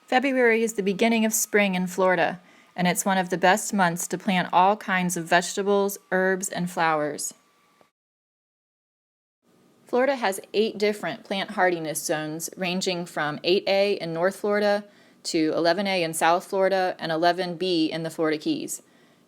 February is the beginning of spring in Florida, and it's one of the best months to plant all kinds of vegetables, herbs, and flowers. Florida has 8 different plant hardiness zones, ranging from 8A in North Florida to 11A in South Florida and 11B in the Florida Keys.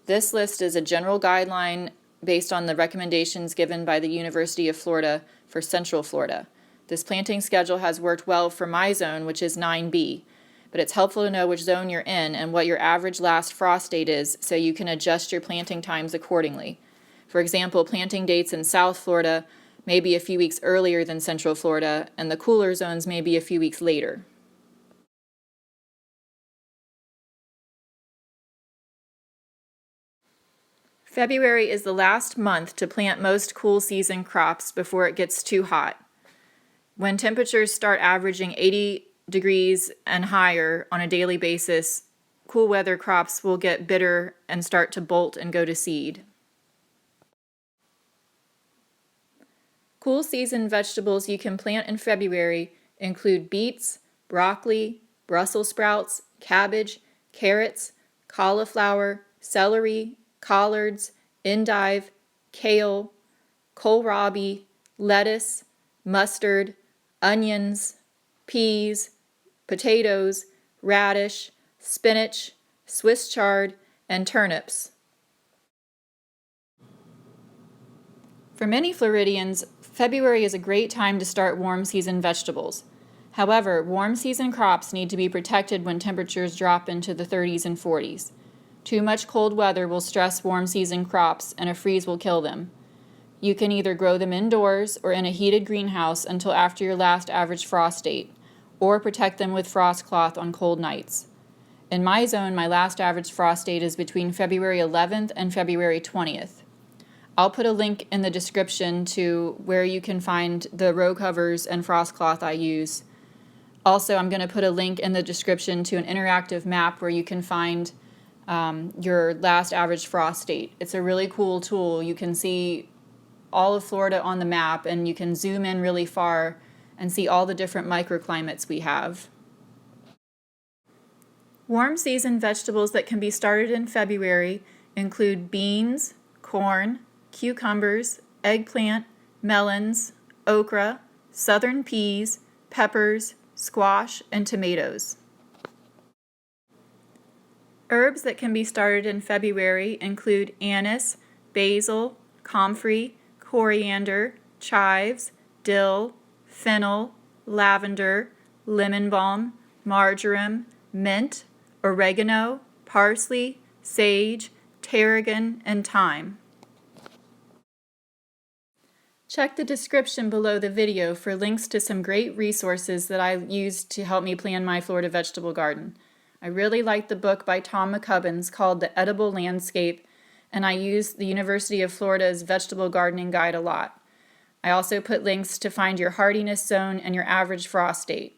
This list is a general guideline based on the recommendations given by the University of Florida for Central Florida. This planting schedule has worked well for my zone, which is 9B, but it's helpful to know which zone you're in and what your average last frost date is so you can adjust your planting times accordingly. For example, planting dates in South Florida may be a few weeks earlier than Central Florida, and the cooler zones may be a few weeks later. February is the last month to plant most cool season crops before it gets too hot. When temperatures start averaging 80 degrees and higher on a daily basis, cool weather crops will get bitter and start to bolt and go to seed. Cool season vegetables you can plant in February include beets, broccoli, Brussels sprouts, cabbage, carrots, cauliflower, celery, collards, endive, kale, kohlrabi, lettuce, mustard, onions, peas, potatoes, radish, spinach, Swiss chard, and turnips. For many Floridians, February is a great time to start warm season vegetables. However, warm season crops need to be protected when temperatures drop into the 30s and 40s. Too much cold weather will stress warm season crops, and a freeze will kill them. You can either grow them indoors or in a heated greenhouse until after your last average frost date, or protect them with frost cloth on cold nights. In my zone, my last average frost date is between February 11th and February 20th. I'll put a link in the description to where you can find the row covers and frost cloth I use. Also, I'm going to put a link in the description to an interactive map where you can find your last average frost date. It's a really cool tool. You can see all of Florida on the map, and you can zoom in really far and see all the different microclimates we have. Warm season vegetables that can be started in February include beans, corn, cucumbers, eggplant, melons, okra, southern peas, peppers, squash, and tomatoes. Herbs that can be started in February include anise, basil, comfrey, coriander, chives, dill, fennel, lavender, lemon balm, marjoram, mint, oregano, parsley, sage, tarragon, and thyme. Check the description below the video for links to some great resources that I used to help me plan my Florida vegetable garden. I really like the book by Tom Maccubin called The Edible Landscape, and I use the University of Florida's vegetable gardening guide a lot. I also put links to find your hardiness zone and your average frost date.